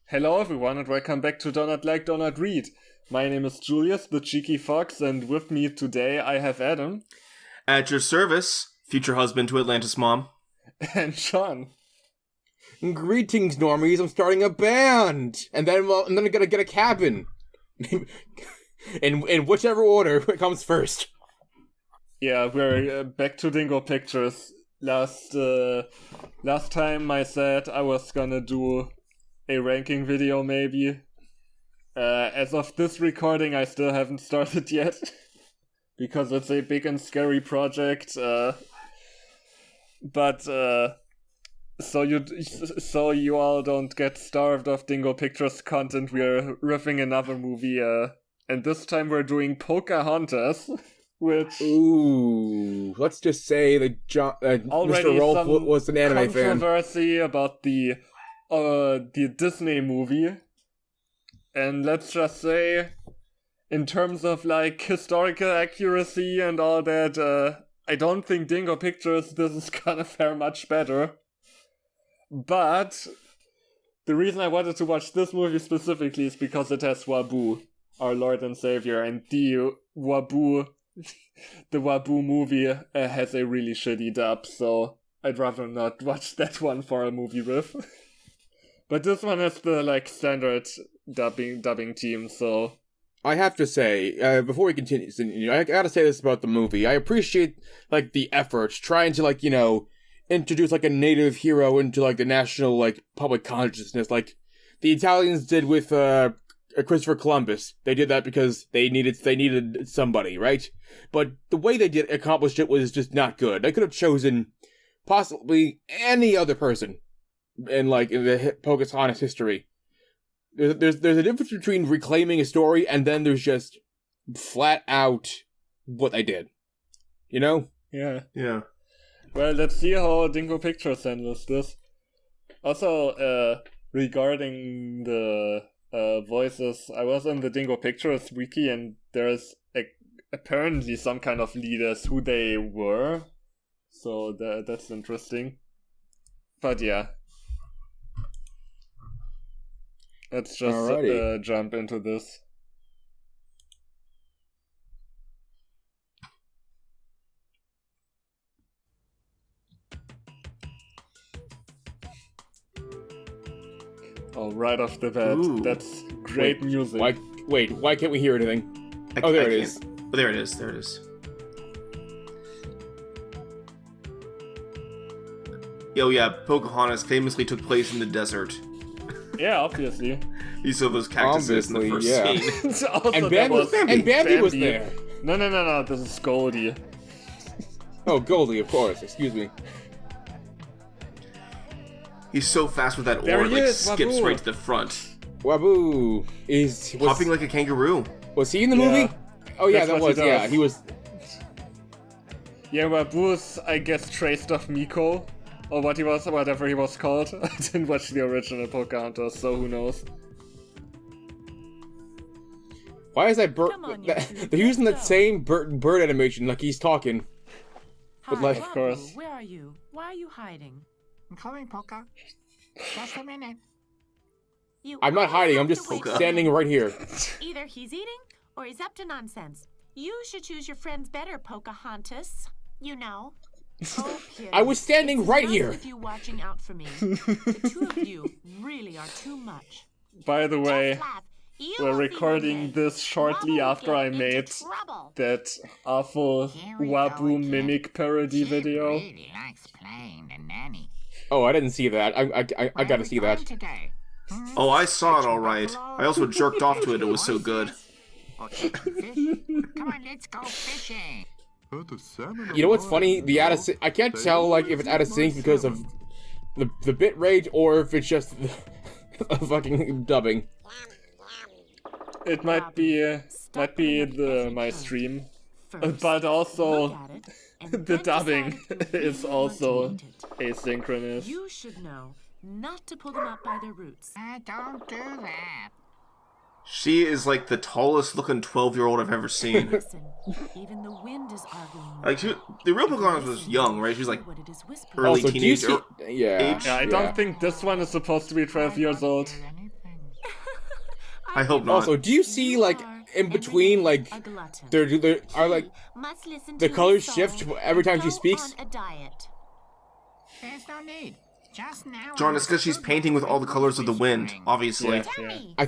Hello everyone and welcome back to Donut Like Donut Read. My name is Julius, the cheeky fox, and with me today I have Adam. At your service, future husband to Atlantis mom. And Sean. Greetings, normies, I'm starting a band! And then I'm gonna get a cabin. in whichever order it comes first. Yeah, we're back to Dingo Pictures. Last time I said I was gonna do a ranking video maybe. As of this recording I still haven't started yet. Because it's a big and scary project. But so you all don't get starved of Dingo Pictures content, we're riffing another movie, and this time we're doing Pocahontas, which... Ooh, let's just say that Mr. Rolfe was an anime fan. Controversy about the Disney movie, and let's just say, in terms of like historical accuracy and all that, I don't think Dingo Pictures this is gonna fare much better. But the reason I wanted to watch this movie specifically is because it has Wabu, our Lord and Savior, and the Wabu movie has a really shitty dub, so I'd rather not watch that one for a movie riff. But this one has the like standard dubbing team, so... I have to say, before we continue, I gotta say this about the movie. I appreciate, like, the efforts, trying to, like, introduce, like, a native hero into, like, the national, like, public consciousness, like the Italians did with, Christopher Columbus. They did that because they needed somebody, right? But the way they did accomplish it was just not good. They could have chosen possibly any other person in the Pocahontas history. There's a difference between reclaiming a story and then there's just flat out what they did. You know? Yeah. Yeah. Well, let's see how Dingo Pictures handles this. Also, regarding the voices, I was on the Dingo Pictures wiki and there's apparently some kind of leaders who they were. So that's interesting. But yeah. Let's just jump into this. Oh, right off the bat. Ooh. That's great music. Why can't we hear anything? There it is. Oh, there it is. Yo, yeah, Pocahontas famously took place in the desert. Yeah, obviously. You saw those cactuses in the first scene. And Bambi was there. No, this is Goldie. Oh, Goldie, of course. Excuse me. He's so fast with that oar, skips Wabu. right to the front. Wabu was hopping like a kangaroo. Was he in the movie? Oh yeah, That's that was. Yeah, he was. Yeah, Wabu's, I guess, traced off Miko. Or whatever he was called. I didn't watch the original Pocahontas, so who knows. Why is that bird... They're using that same bird animation, like he's talking. But of course. Where are you? Why are you hiding? I'm coming, Poca. Just a minute. I'm not hiding, I'm just standing right here. Either he's eating, or he's up to nonsense. You should choose your friends better, Pocahontas. You know. Oh, I was standing right here. With you watching out for me. The two of you really are too much. By the way, we're recording this shortly after I made that awful Wabu mimic parody video. Really likes playing the nanny. Oh, I didn't see that. I gotta see that. Oh, I saw it all right. I also jerked off to it. It was so good. Come on, let's go fishing. You know what's funny? I can't tell like if it's out of sync because of the bit rate or if it's just the fucking dubbing. It might be my stream, but also the dubbing is also asynchronous. You should know not to pull them up by their roots. Don't do that. She is like the tallest looking 12-year-old I've ever seen. Listen, even the wind is arguing. Like the real Pocahontas was young, right? She was like early teenage age. Yeah, I don't think this one is supposed to be 12 years old. I hope not. Also, do you see, like, in between, like, there are, like, the colors shift every time she speaks? There's no need. Just now. John, it's because she's painting with all the colors of the wind, obviously. Yeah.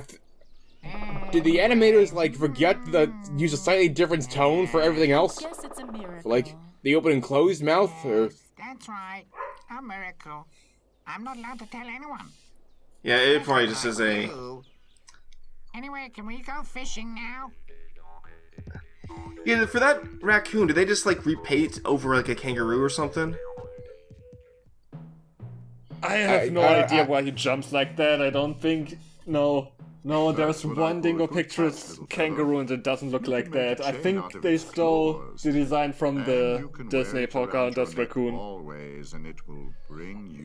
Did the animators, like, forget to use a slightly different tone for everything else? Guess it's a miracle. For, like, the open and closed mouth, or... That's right. A miracle. I'm not allowed to tell anyone. Yeah, it probably just is a... Anyway, can we go fishing now? Yeah, for that raccoon, did they just, like, repaint over, like, a kangaroo or something? I have no idea why he jumps like that. I don't think... No, there's one Dingo picture's kangaroo and it doesn't look like that. I think they stole the design from the Disney Pocahontas raccoon.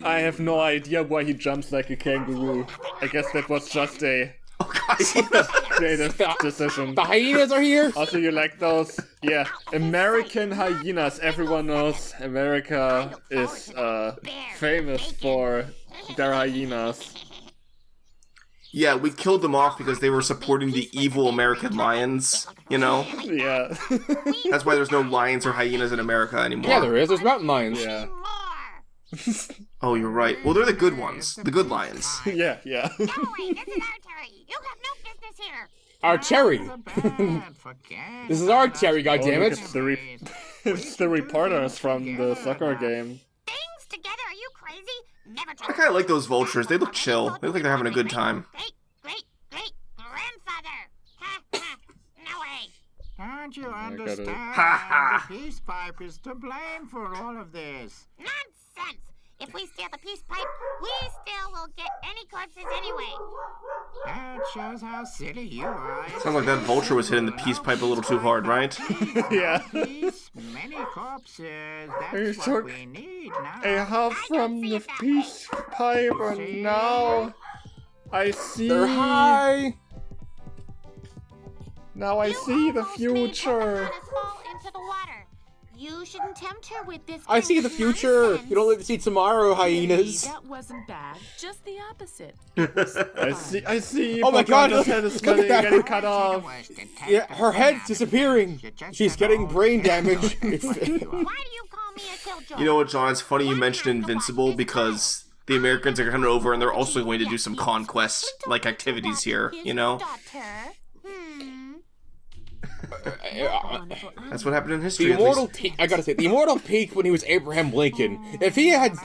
I have no idea why he jumps like a kangaroo. I guess that was just a creative decision. The hyenas are here? Also, you like those? Yeah, American hyenas. Everyone knows America is famous for their hyenas. Yeah, we killed them off because they were supporting the evil American lions, you know? Yeah. That's why there's no lions or hyenas in America anymore. Yeah, there is. There's mountain lions. Yeah. Oh, you're right. Well, they're the good ones. The good lions. Yeah. Go away. This is our territory. You have no business here. Our cherry. This is our cherry, goddammit. It's the reporters from the soccer game. Things together. Are you crazy? Never I kind of like those vultures. They look chill. They look like they're having a good time. Great grandfather. Ha ha. No way. Don't you understand? Ha The peace pipe is to blame for all of this. Nonsense. If we steal the peace pipe, we still will get any corpses anyway. That shows how silly you are. Sounds like that vulture was hitting the peace pipe a little too hard, right? Yeah. Many corpses. You That's took what we need now. a half from the peace pipe, and now I see. They're high. Now I see the future. You shouldn't tempt her with this. I see the future. You don't live to see tomorrow, hyenas. That wasn't bad. Just the opposite. I see. Oh my God, Pocahontas' head is look at that. getting cut off. Yeah, her head's disappearing. She's getting brain damage. Why do you call me a killjoy? You know what, John? It's funny you mentioned Invincible because the Americans are coming over and they're also going to do some conquest-like activities here, you know? That's what happened in history. The immortal peak, I gotta say, the immortal peak when he was Abraham Lincoln. If he had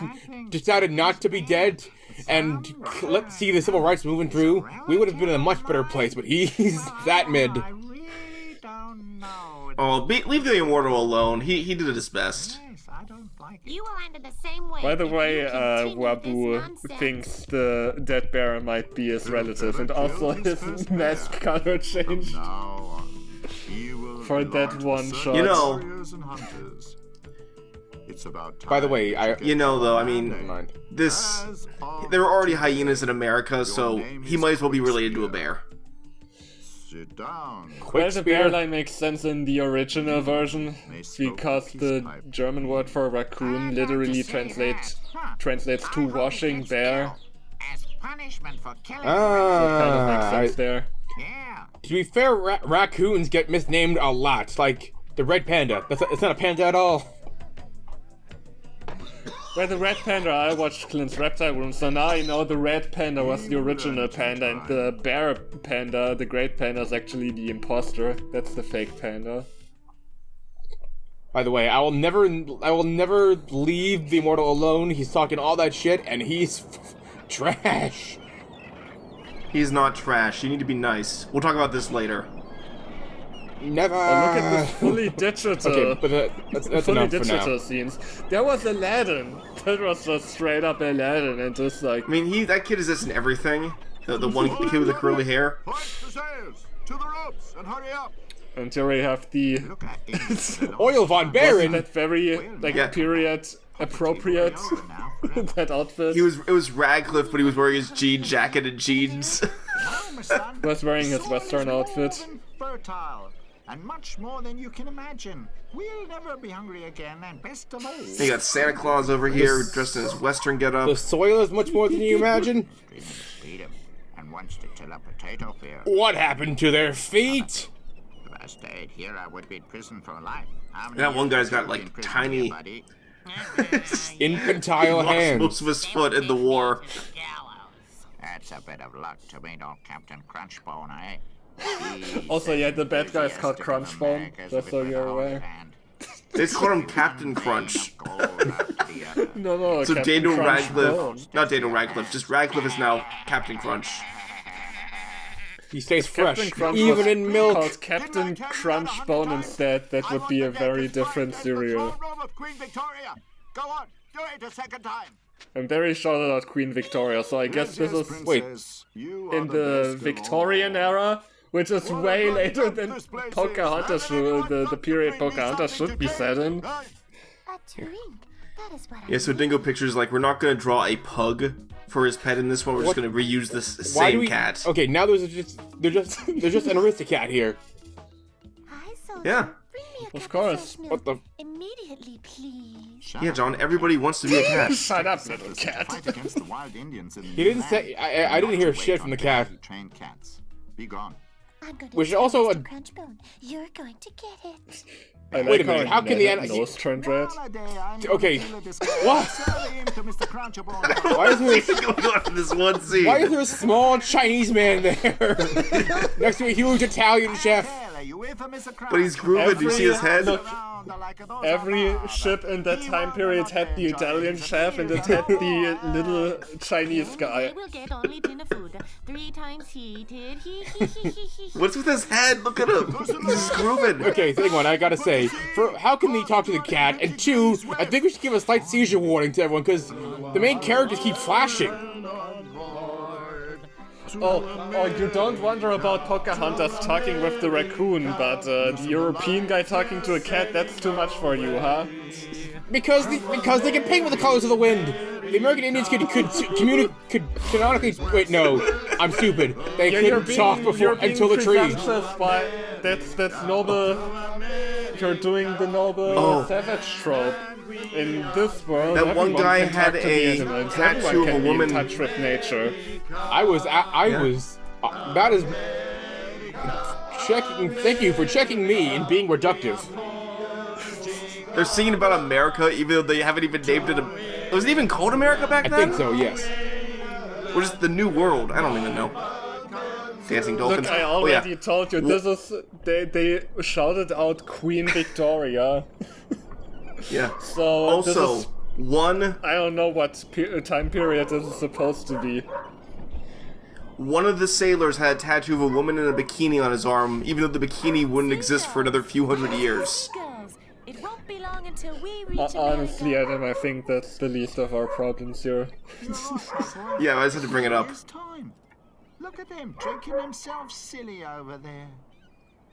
decided not to be dead and let's see the civil rights moving through, we would have been in a much better place. But he's that mid. I really don't know. Oh, leave the immortal alone. He did his best. Yes, I don't like it. You will end in the same way. By the if way, you continue this Wabu nonsense. thinks the dead bear might be his relative, and also his mask color changed for that one shot. You know, By the way, you know though, I mean, never mind. there were already hyenas in America, so he might as well be related to a bear. Sit down. Well, the bear spear. line makes sense in the original version, because the German word for raccoon literally translates to washing bear. As punishment for killing Kind of makes sense Ah, there. Yeah. to be fair, raccoons get misnamed a lot. Like the red panda. It's not a panda at all. Well, the red panda, I watched Clint's Reptile Room, so now I know the red panda was the original panda, and the bear panda, the great panda, is actually the imposter. That's the fake panda. By the way, I will never leave the immortal alone. He's talking all that shit, and he's trash. He's not trash. You need to be nice. We'll talk about this later. Never. Oh, look at this fully digital. Okay, but that's fully enough for digital now. scenes. There was Aladdin. That was just straight up Aladdin, and just like I mean, that kid is this in everything. The kid with the curly hair. Hoist the sails! To the ropes and hurry up! until we have the Look at it. Oil von wasn't Baron. that very like Yeah. period appropriate that outfit. It was Radcliffe, but he was wearing his jean jacket and jeans. Was wearing his Western outfit. Fertile, and much more than you can imagine. We'll never be hungry again, and best of all, You got Santa Claus over here dressed in his Western getup. The soil is much more than you imagine. freedom. and wants to till a potato field. What happened to their feet? If I stayed here, I would be in prison for life. That one guy's got like tiny Infantile hands. most of his foot in the war. That's a bit of luck to me, don't Captain Crunchbone, eh? Also, yeah, the bad guy's called Crunchbone, just so you're aware. They just call him Captain Crunch. No, So Captain Daniel Crunchbone. Radcliffe, not Daniel Radcliffe, just Radcliffe is now Captain Crunch. He stays Captain fresh, Crunch even was in milk. called Captain Crunchbone instead. That would be a very different cereal. Queen Victoria. Go on, do it a second time. I'm very sure about Queen Victoria, so I guess this is in the Victorian era, which is way later than Pocahontas, the period Pocahontas should be set in. A drink. That is what Yeah, so Dingo pictures like we're not gonna draw a pug for his pet in this one. We're just gonna reuse this Why do same we? cat. Okay, now there's just an Aristocat here. Hi, soldier. Yeah. Bring me a Of cup course. fresh milk What the? immediately, please. Yeah, John. Everybody wants to be a cat. Shut up, little cat. Fight against the wild Indians in He didn't say. I didn't hear shit from the cat. Trained cats. Be gone. I'm going to Which tell also Mr. a- Crunchbone. You're going to get it. I like Wait a minute, how can the nose turned red? Okay, what? Why is there? Going on in this one scene. Why is there a small Chinese man there next to a huge Italian chef? But he's grooving. Do you see his head? Look, every ship in that time period had the Italian chef and it had the little Chinese guy. We will get only dinner food. 3 times heated. What's with his head? Look at him. He's just grooving. Okay, thing one, I gotta say, for how can they talk to the cat? And two, I think we should give a slight seizure warning to everyone because the main characters keep flashing. Oh, you don't wonder about Pocahontas talking with the raccoon, but the European guy talking to a cat, that's too much for you, huh? Because they can paint with the colors of the wind. The American Indians could canonically. Wait, no, I'm stupid. They couldn't talk before until the trees. But that's noble. You're doing the noble savage trope. In this world, That one everyone guy can had talk to the a animals. tattoo Everyone of a can be woman. in touch with nature. I was. That is. Checking. Thank you for checking me and being reductive. They're singing about America, even though they haven't even named it. Was it even called America back I then? think so. Yes. Or just the New World? I don't even know. Dancing dolphins. Look, I Oh, yeah. already told you, this is... They shouted out Queen Victoria. Yeah. So, this Also, is, one I don't know what time period this is supposed to be. of the sailors had a tattoo of a woman in a bikini on his arm, even though the bikini wouldn't exist for another few hundred years. Girls, it won't be long until we reach Honestly, America. Adam, I think that's the least of our problems here. Yeah, I just had to bring it up. It's time. Look at them drinking themselves silly over there.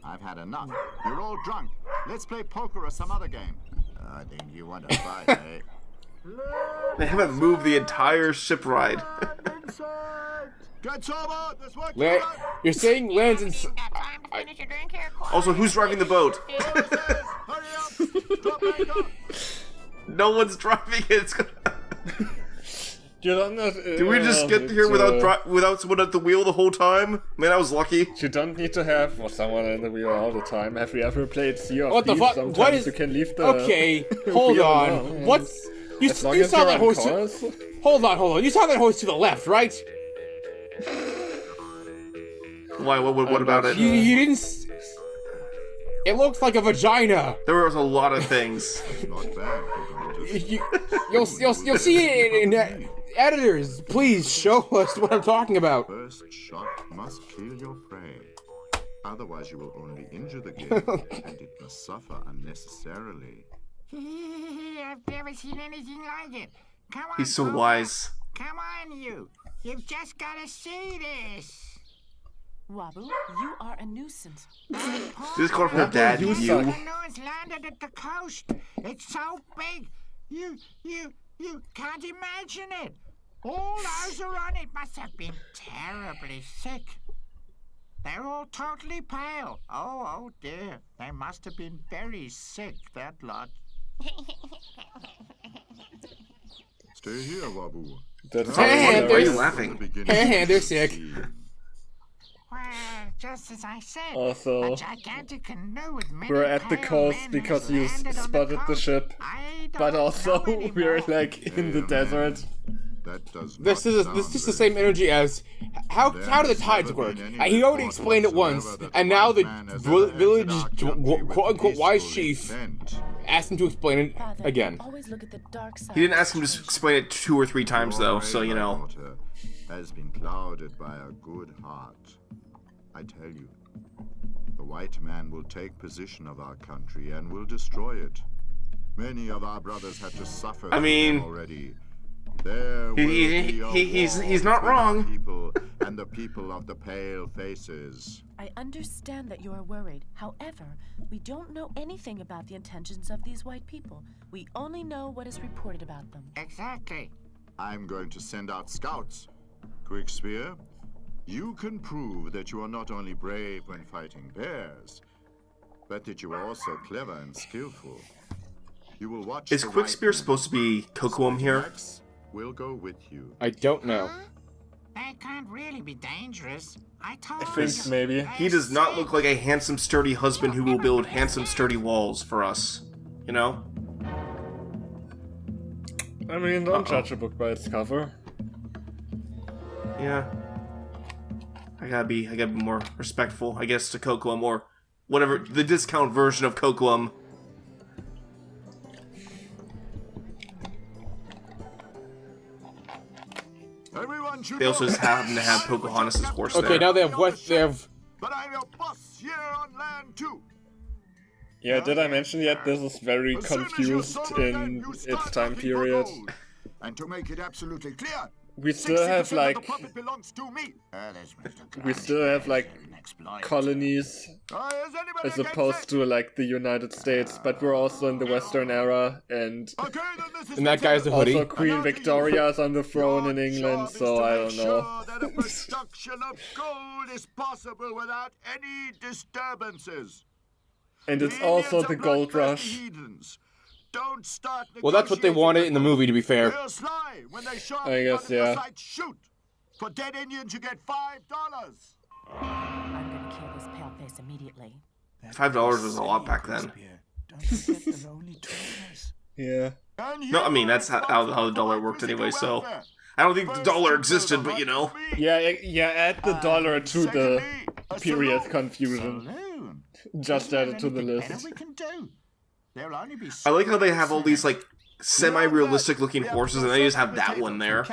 I've had enough. You're all drunk. Let's play poker or some other game. I think you want to fight, eh? They haven't moved the entire ship ride. Get sober. This work. You're saying lands in. Got time to finish your drink here, Corey? Also, who's driving the boat? Hurry up. Drop anchor. No one's driving it. It's gonna... You don't know, Did we just get here without someone at the wheel the whole time? Man, I was lucky. You don't need to have someone in the wheel all the time. Have you ever played Sea of What the Thieves? fuck? Sometimes What is? you can leave the Okay, hold wheel on. alone. What's you? As long You as saw you're that on horse. course. Hold on. You saw that horse to the left, right? Why? What about it? You didn't. It looks like a vagina. There was a lot of things. Not bad. You'll see it in editors. Please show us what I'm talking about. First shot must kill your prey. Otherwise, you will only injure the game, and it must suffer unnecessarily. I've never seen anything like it. Come on, He's so Papa. wise. Come on, you. You've just got to see this. Wabu, you are a nuisance. This called her dad. you You. suck. The canoe's landed at the coast. It's so big. You can't imagine it. All those who are on it must have been terribly sick. They're all totally pale. Oh dear. They must have been very sick, that lot. Stay here, Wabu. That's Hey, Why are you there's- laughing? They're sick. Well, just as I said, Also, a gigantic canoe with many we're at the pale coast men because has you landed on spotted the coast. ship, I but don't also know anymore. we're like in the desert. That does This not is sound the very same energy as how do the tides work? He already explained it once, and now the village quote unquote wise chief asked him to explain it Father, again. always look at the dark side. He didn't of ask him to situation. explain it 2 or 3 times though, so you know. Has been clouded by a good heart. I tell you, the white man will take possession of our country and will destroy it. Many of our brothers had to suffer. I mean, already. There will he- be a he's war not between our wrong. People and the people of the pale faces. I understand that you are worried. However, we don't know anything about the intentions of these white people. We only know what is reported about them. Exactly. I'm going to send out scouts. Quick Spear, you can prove that you are not only brave when fighting bears, but that you are also clever and skillful. You will watch. Is the Quick white Spear men. supposed to be Kocoum here? Max will go with you. I don't know. They can't really be dangerous. I told I think you. maybe. He does not look like a handsome, sturdy husband who will build handsome, sturdy walls for us. You know? I mean, don't judge a book by its cover. Yeah. I gotta be more respectful, I guess, to Kocoum, or whatever, the discount version of Kocoum. Everyone should They also know just happen to have Pocahontas' horse Okay, there. now they have what they have. But I'm your boss here on land too. Yeah, did I mention yet? This is very As soon as you confused sober again, in you its start time looking for period. gold. And to make it absolutely clear, We still have 60% of like the profit belongs to me. we still have like colonies Has anybody as against opposed it? to like the United States, but we're also in the Western era, and Okay, then this is And that guy's the hoodie. also Queen Victoria is on the throne in England, so I don't know. Sure that a production of gold is possible without any disturbances. And it's The also Indians the are gold bloodthirsty rush. heathens. Don't start Well, that's what they negotiating wanted with in the them. movie, to be fair. They'll sly when they show up I in guess, front of your yeah. sight. Shoot! For dead Indians, you get $5. I'm gonna kill this paleface immediately. $5 was a lot back then. Don't forget the lonely trainers. Yeah. And No, I mean, you that's are how the responsible dollar for worked physical anyway, so... welfare. I don't think the First, dollar you existed, build a but you know. right to Yeah, add the dollar to the Secondly, a period saloon. confusion. Saloon. Just add it to the Anything better list. we can do. There'll only be I like how they have all these, like, semi-realistic looking horses, and they just have that one there.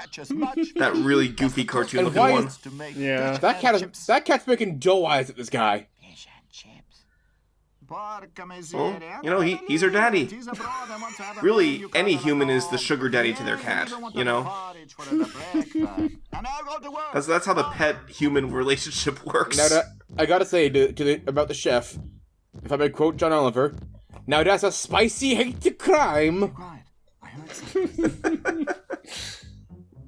That really goofy cartoon And looking why one. is- Yeah. That cat's making doe eyes at this guy. Fish and chips. Well, you know, he's her daddy. Really, any human is the sugar daddy to their cat, you know? That's how the pet human relationship works. Now, I gotta say about the chef, if I may quote John Oliver, now that's a spicy hate to crime. Right. I heard something.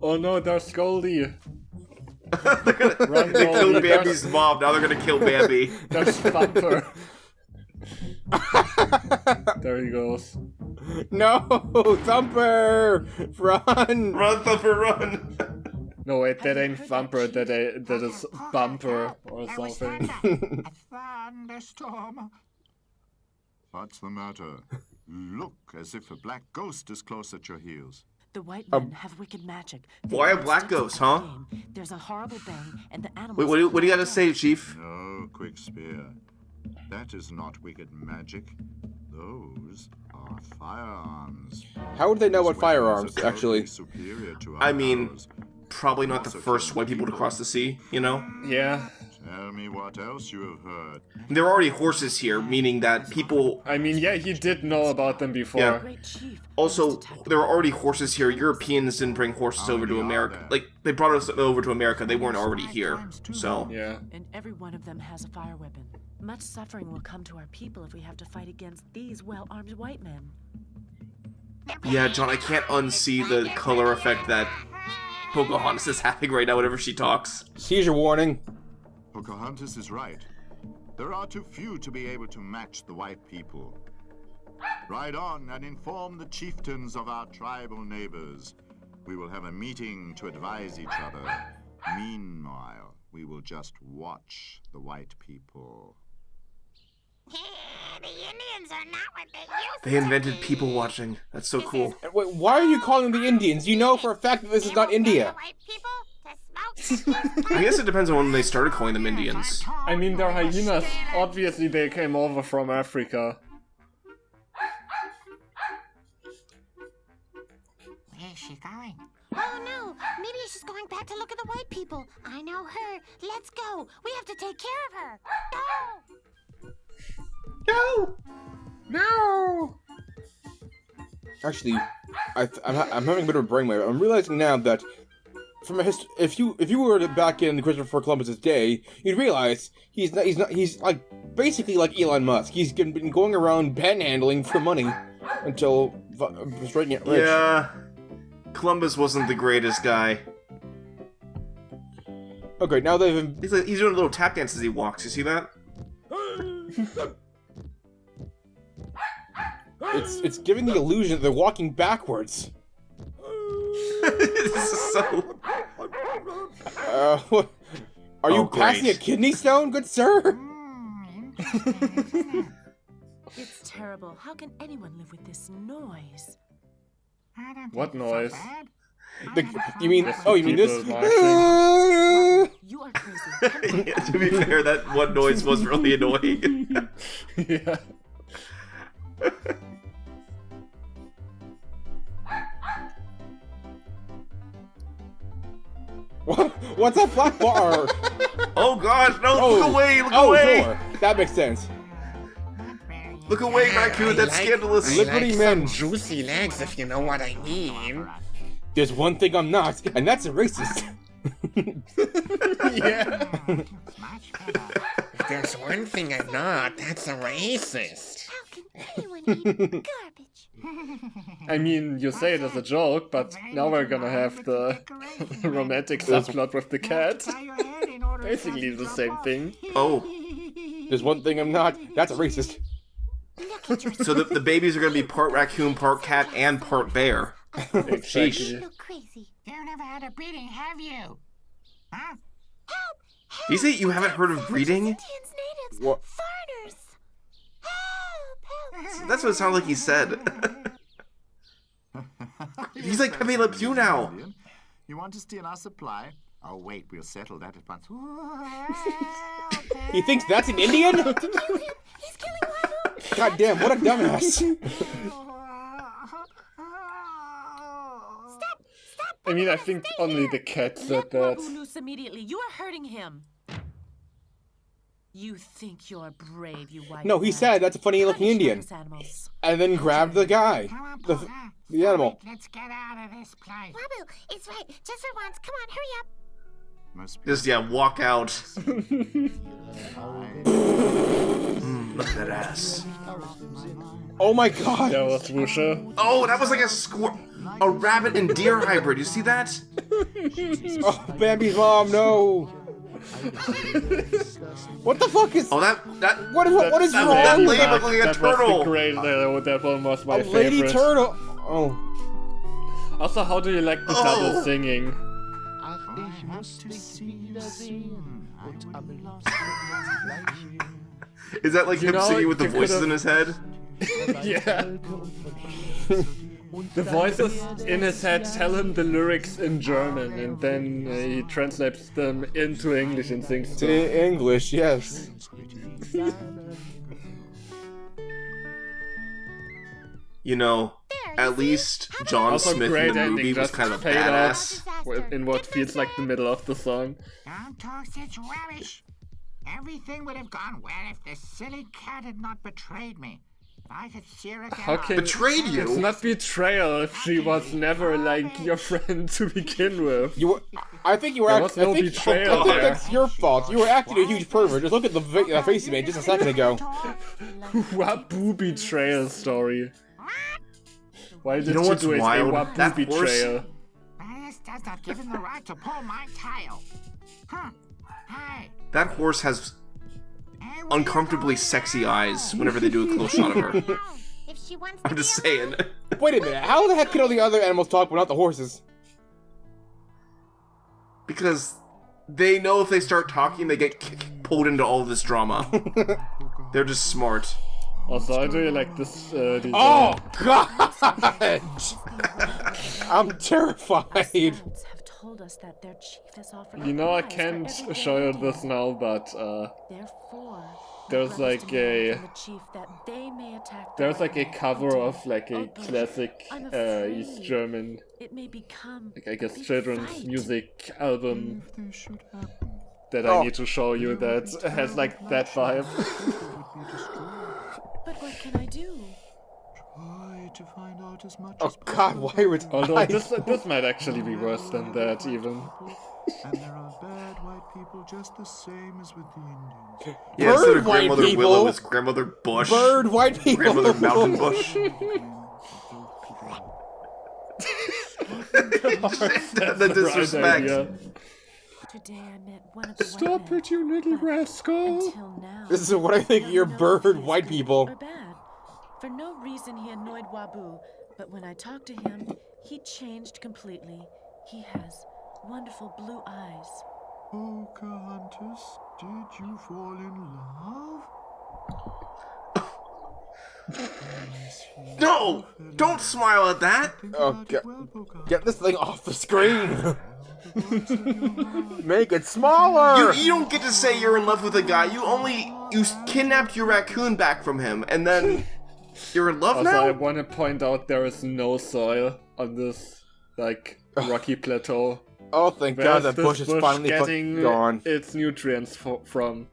Oh no, there's Goldie. They're gonna Run, they killed Goldie. Bambi's mom, now they're gonna kill Bambi. There's Thumper. There he goes. No, Thumper, run! Run, Thumper, run! No wait, that you ain't heard Thumper, that, that is Bumper or There was something. thunder. A thunderstorm. What's the matter? Look as if a black ghost is close at your heels. The white men have wicked magic. They Why a are black extensive ghost, huh? game. There's a horrible bang, and the animals. Wait, what do you gotta say, Chief? No, Quick Spear. That is not wicked magic. Those are firearms. How would they know These what weapons firearms, are totally actually? superior to our I mean, arrows. probably not the first white people to cross the sea, you know? Yeah. Tell me what else you have heard. There are already horses here, meaning that people... I mean, yeah, he did know about them before. Yeah. Great chief. Also, must attack there are already horses here. Europeans didn't bring horses over to America. Like, they brought us over to America. They weren't already here. So, Yeah. And every one of them has a fire weapon. Much suffering will come to our people if we have to fight against these well-armed white men. yeah, John, I can't unsee the color effect that Pocahontas is having right now whenever she talks. Seizure warning. Pocahontas is right. There are too few to be able to match the white people. Ride on and inform the chieftains of our tribal neighbors. We will have a meeting to advise each other. Meanwhile, we will just watch the white people. The Indians are not what they used They invented people watching. That's so cool. Wait, why are you calling them the Indians? You know for a fact that this is not India. White people to smoke. I guess it depends on when they started calling them Indians. I mean, they're hyenas. Obviously, they came over from Africa. Where's she going? Oh no, maybe she's going back to look at the white people. I know her. Let's go. We have to take care of her. Go! No! No! Actually, I'm having a bit of a brainwave. I'm realizing now that from a if you were back in Christopher Columbus's day, you'd realize he's like basically like Elon Musk. He's been going around panhandling for money until striking it rich. Yeah, Columbus wasn't the greatest guy. Okay, now they've He's doing a little tap dance as he walks. You see that? It's giving the illusion that they're walking backwards. This is so... What? Are you great. passing a kidney stone, good sir? It's terrible. How can anyone live with this noise? I don't What think it's so noise? bad. You mean? Oh, you mean this? People marching. You are crazy. To be fair, that one noise was really annoying. Yeah. What's that black bar? Oh gosh, no, Oh. look away, look Oh, away! door. That makes sense. Look away, Raccoon, that's scandalous! Liberty men. Juicy legs, if you know what I mean. There's one thing I'm not, and that's a racist. Yeah. Much better. If there's one thing I'm not, that's a racist. How can anyone eat garbage? I mean, you say it as a joke, but now we're gonna have the romantic subplot with the cat. Basically the same thing. Oh, There's one thing I'm not, that's a racist. Look at yourself. so the babies are gonna be part raccoon, part cat, and part bear. Exactly. You look crazy. You never had a beating, have you? Huh? Do you say you haven't heard of breeding? Indians, natives, What? foreigners. Help! Help! That's what it sounded like he said. He's like Pepe Le Pew now. You want to steal our supply? Oh, wait, we'll settle that at once. He thinks that's an Indian? Kill him! He's killing wild. God damn, what a dumbass. Stop! I mean, I think only the cat said Let that. Wabu loose immediately. You are hurting him. You think you're brave, you white No, he man. said that's a funny looking Punish Indian. those animals. And then grabbed the guy. Come on, The, Poca. the animal. Let's get out of this place. Wabu, it's right. Just for once. Come on, hurry up. Must be Just, yeah, walk out. Look at that ass. Oh my god. That was Wusha. Oh, that was like a rabbit and deer hybrid. You see that? Oh, Bambi's mom, no. What the fuck is... Oh, that What is that- wrong? that lady That looked like a was turtle. the great. That one was my A lady favorite. turtle. Oh. Also, how do you like the Oh. double singing? Is that like You him know, singing with the you voices could've- in his head? Yeah. The voices in his head tell him the lyrics in German, and then he translates them into English and sings To them. English, yes. You know, at least John Also, Smith great in the ending, movie was just kind of a paid off. badass. In what feels like the middle of the song. Don't talk such rubbish. Everything would have gone well if the silly cat had not betrayed me. If I could see her again. How can Betrayed you? It's not betrayal if she was never like your friend to begin with. You were, I think you were There was acting. no I think betrayal there. that's your fault. You were acting a huge pervert. Just look at the face you made just a second ago. Wabu betrayal story. Why did know you what's do it? wild? A Wabu That horse- betrayal. This does not give him the right to pull my tail. Huh. Hey. That horse has Hey, where you uncomfortably going sexy now? eyes whenever they do a close shot of her. If she wants I'm to just be saying. Wait a minute. How the heck can all the other animals talk but not the horses? Because they know if they start talking, they get pulled into all this drama. They're just smart. Also, I really like this design. Oh God! I'm terrified. Scouts have told us that their chief has offered You know, I prize for can't every show you day this they now, but Therefore, there's brothers like demand a from the chief that they may attack the there's like a white man. cover Oh, dear. of like a Oh, gosh. classic I'm East afraid German, it may become like I guess a big children's fight. music album If this should happen, that Oh. I need to show you that has like that vibe. it would be destroyed. But what can I do? Try to find out as much Oh as God! possible. Why would Although I? this might actually be worse than that even. And there are bad white people just the same as with the Indians. Yeah, instead of Bird white Grandmother people. Willow, it's Grandmother Bush. Bird white people. Grandmother Mountain Bush. the Right disrespect. idea. Today I met one of the Stop white men. it, you little but rascal! Until now, This is what I think of don't your know if bird he is white good people. or bad. For no reason he annoyed Wabu, but when I talked to him, he changed completely. He has wonderful blue eyes. Pocahontas, did you fall in love? No! Don't smile at that! Oh God! Get this thing off the screen. Make it smaller. You don't get to say you're in love with a guy. You kidnapped your raccoon back from him, and then you're in love Also, I now? want to point out there is no soil on this like rocky plateau. Oh, thank Where God! is That this bush is finally getting gone. its nutrients from?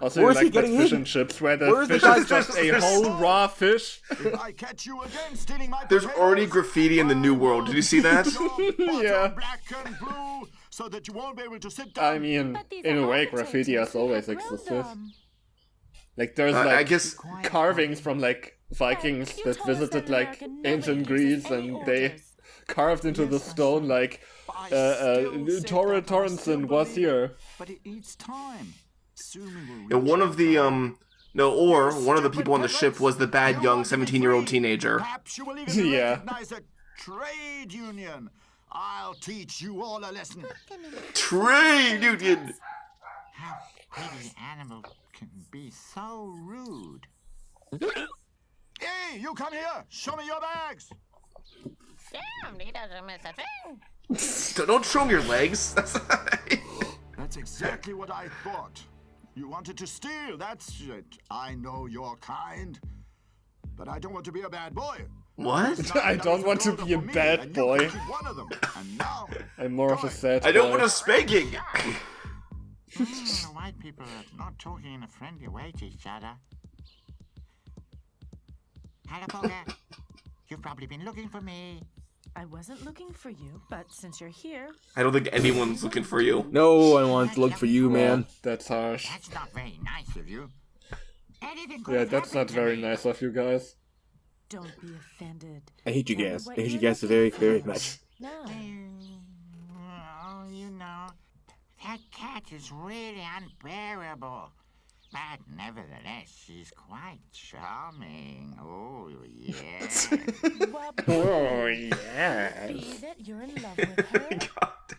Also, Where's you he like that getting fish his- and chips where the where's the fish guy- is just a whole raw fish. If I catch you again stealing my There's potatoes, already graffiti in the New World. Did you see that? Yeah. Black and blue, so that you won't be able to sit down. I mean, But these in a are way, all graffiti has potatoes. You always have grown existed. them. Like there's I like guess carvings from like Vikings You that told us visited that like America never ancient uses Greece any and they orders. carved into the stone like Torrenson was here. But it needs time. Soon we will Yeah, reach one of the, our one of the people on the ship was the bad young 17-year-old teenager. Perhaps you will even Yeah. recognize a trade union. I'll teach you all a lesson. Trade union! How pretty animal can be so rude. Hey, you come here. Show me your bags. Damn, he doesn't miss a thing. Don't show me your legs. That's exactly what I thought. You wanted to steal, that's it. I know your kind. But I don't want to be a bad boy. What? I don't want to be a bad boy. One of them. And now, I'm more of a sad I don't boy. want a spanking! White people are not talking in a friendly way to each other. Hello, Poker. You've probably been looking for me. I wasn't looking for you, but since you're here, I don't think anyone's looking for you. No one wants to look for you, man. That's harsh. That's not very nice of you. Anything could Yeah, have that's not happened to very me. nice of you guys. don't be offended. I hate you Tell me guys. what I hate you you're guys looking very, for. very much. No. Oh, you know, that cat is really unbearable. But nevertheless, she's quite charming. Oh, yes. Wabu, Oh yeah. be that you're in love with her.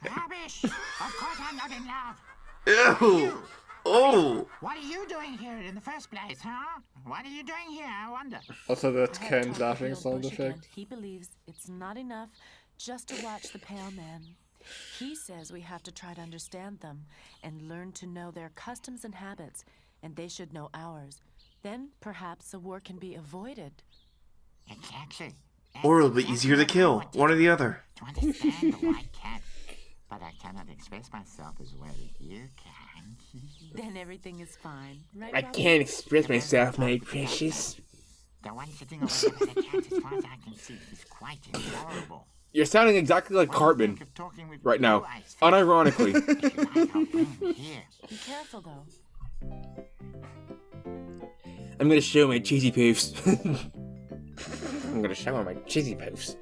Rubbish! Of course I'm not in love. Ew! Oh! What are you doing here in the first place, huh? What are you doing here, I wonder? Also, that I have canned talked to laughing Bill sound Bush effect. again. He believes it's not enough just to watch the pale men. He says we have to try to understand them and learn to know their customs and habits, and they should know ours. Then perhaps the war can be avoided. Exactly. Or it'll be easier to kill. One or the other. To understand the white cat. But I cannot express myself as well as you can. Then everything is fine, right? I Wabu? can't express myself, my precious. The one sitting over there by the cat, as far as I can see, is quite intolerable. You're sounding exactly like What do you Cartman think of talking with right now. Blue Eyes? Unironically. If you like, I'll bring him here. Be careful, though. I'm gonna show my cheesy poofs. I'm gonna show my cheesy poofs.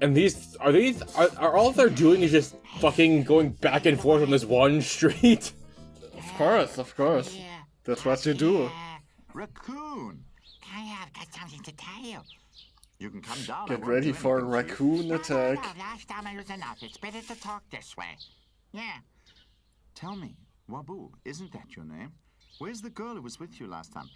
And are all they're doing is just fucking going back and forth on this one street? Of course, of course. Yeah. That's what you do. Yeah. Raccoon. I've got something to tell you. You can come down. I Get won't ready do for a anything, Chief. raccoon attack. No, last time I was enough. It's better to talk this way. Yeah. Tell me, Wabu, isn't that your name? Where's the girl who was with you last time?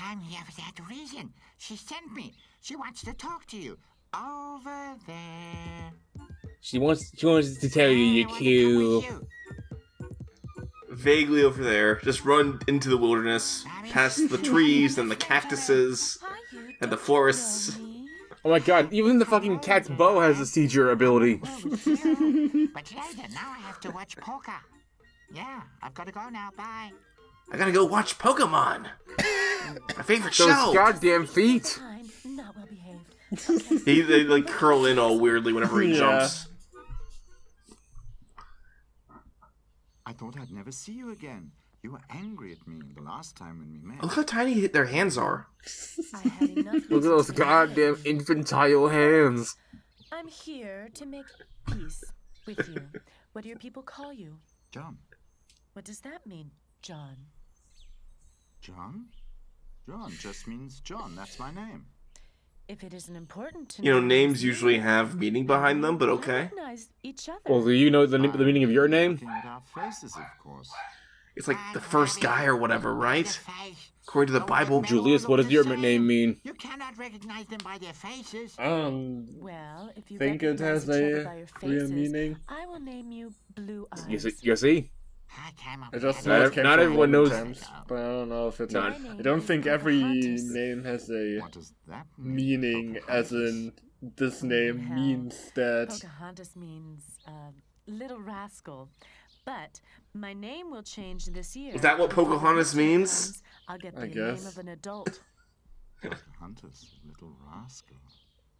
I'm here for that reason. She sent me. She wants to talk to you. Over there. She wants to tell you you're I wanna come cute. with you. Vaguely over there, just run into the wilderness, past the trees and the cactuses Hi, you. and the Don't you forests. know me? Oh my god, even the fucking cat's bow has a seizure ability. Well, with you. But later, now I have to watch poker. Yeah, I've got to go now. Bye. I gotta go watch Pokemon. My favorite Those show. goddamn feet. Time, not well behaved. They like curl in all weirdly whenever he Yeah. jumps. I thought I'd never see you again. You were angry at me the last time when we met. Look how tiny their hands are. I had enough. Look at reason those to be goddamn angry. infantile hands. I'm here to make peace with you. What do your people call you? John. What does that mean, John? John? John just means John. That's my name. If it isn't important to You know, know names his usually name, have meaning behind them, but we okay. recognize each other. Well, do you know the meaning of your name? Looking at our faces, of course. It's like the first guy or whatever, right? Face. According to the Oh, Bible. men Julius, all what look does your the name same. mean? You cannot recognize them by their faces. Well, if you Think it recognize has each other a by your real faces, meaning? I will name you Blue Eyes. You see? I came up I just with know Not it came not from everyone knows- Times, but I don't know if it's. Not- I don't think every Pocahontas. name has a What does that mean? meaning, as in this name Hell. means that. Pocahontas means little rascal. But my name will change this year. Is that what Pocahontas means? I'll get I the name guess. of an adult. Pocahontas, little rascal.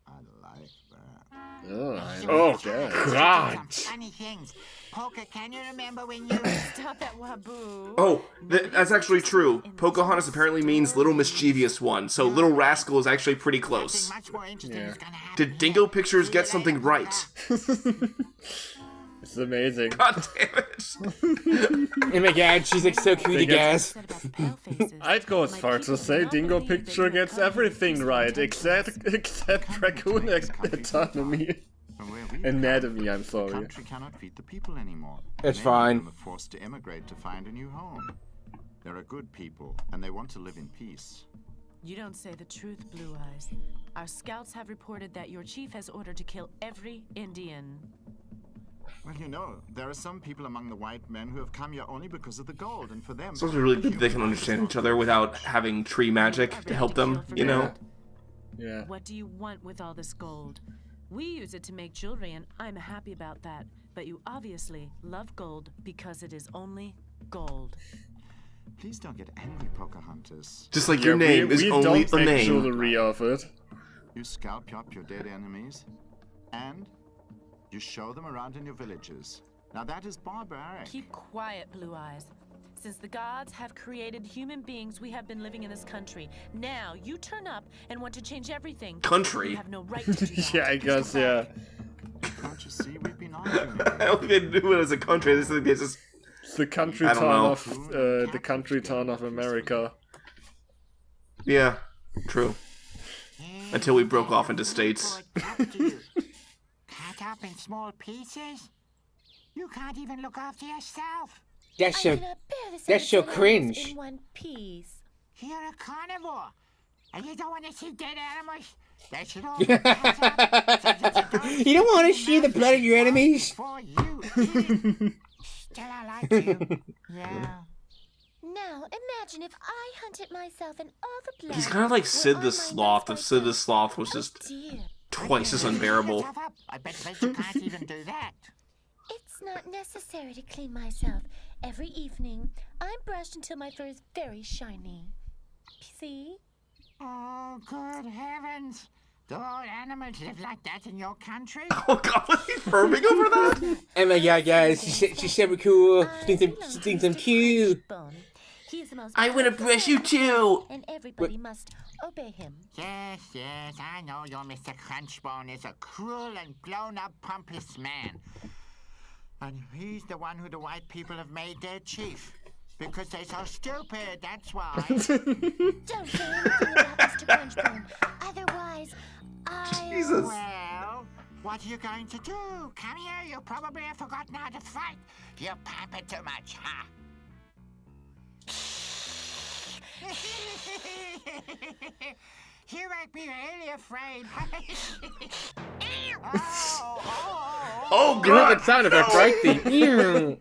I like that. Oh, God. God. Some funny things. Poker, can you remember when you... Stop that waboo. Oh, that's actually true. Pocahontas apparently means little mischievous one, so little rascal is actually pretty close. Something much more interesting Yeah. is gonna happen Did here. Dingo Pictures See get you something later, right? Poker. It's amazing. God damn it. Oh my god, she's like so cute, you guys. Said about the pale faces. I'd go as My far to people say do not Dingo believe that Picture you gets have come here everything for right, peaceful except raccoon autonomy. From where we Anatomy, I'm The sorry. country cannot feed the people anymore. That's Many fine. of them are forced to immigrate to find a new home. There are good people, and they want to live in peace. You don't say the truth, Blue Eyes. Our scouts have reported that your chief has ordered to kill every Indian. Well, you know, there are some people among the white men who have come here only because of the gold, and for them... It's also really good that they can understand each other without having tree magic to help them, you know? Yeah. What do you want with all this gold? We use it to make jewelry, and I'm happy about that. But you obviously love gold because it is only gold. Please don't get angry, Pocahontas. Just like your name is we only don't a make name. jewelry of it. You scalp up your dead enemies, and you show them around in your villages. Now that is barbaric. Keep quiet, Blue Eyes. Since the gods have created human beings, we have been living in this country. Now you turn up and want to change everything. Country? You have no right to do that. Yeah, I guess, yeah. Can't you see we've been arguing? I don't think they do it as a country. I just think it's just... It's the country I don't town know. of the country town of America. Yeah, true. Until we broke off into states. Cut up in small pieces? You can't even look after yourself. That's I so. cannot bear this That's so animals cringe. In one piece. You're a carnivore, and you don't want to see dead animals. They should all be cut up so that you don't You don't want to see see the blood of your enemies. before you eat. Still, I like you. Yeah. Now, imagine if I hunted myself and all the blood. He's kind of like were Sid on the my Sloth. nose If Sid the myself. Sloth was Oh, just dear. twice as unbearable. Tough up. I bet you can't even do that. It's not necessary to clean myself. Every evening, I'm brushed until my fur is very shiny. See? Oh, good heavens. Do all animals live like that in your country? Oh god, was he firming over that? Oh my god, guys, she's so cool. She thinks I'm cute. He is the most I want to powerful brush you man, too. and everybody must obey him. Yes, I know your Mr. Crunchbone is a cruel and blown-up, pompous man. And he's the one who the white people have made their chief. Because they're so stupid, that's why. Don't say anything about Mr. Crunchbone. Otherwise, Jesus. Well, what are you going to do? Come here, you probably have forgotten how to fight. You pamper too much, huh? You make me really afraid. Oh You heard god! that sound effect, right? The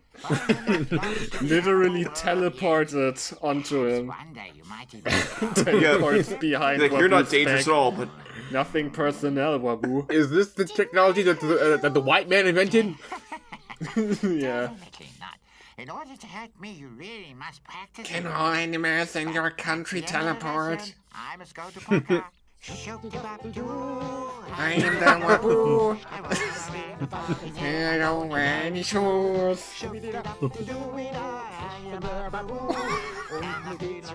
Literally teleported onto him. One day you might even Teleports behind Like, you're not Wabu's dangerous back. at all, but Nothing personnel, Wabu. Is this the technology that the white man invented? Yeah. Definitely not. In order to hurt me, you really must practice. Can all animals in your country Yeah, teleport? listen, I must go to Poca. Shoop-de-bop-doo. I am the Waboo. I was in the body's I don't wear any shoes. Shoop-de-dop-de-doo-wee-da. I am the baboo.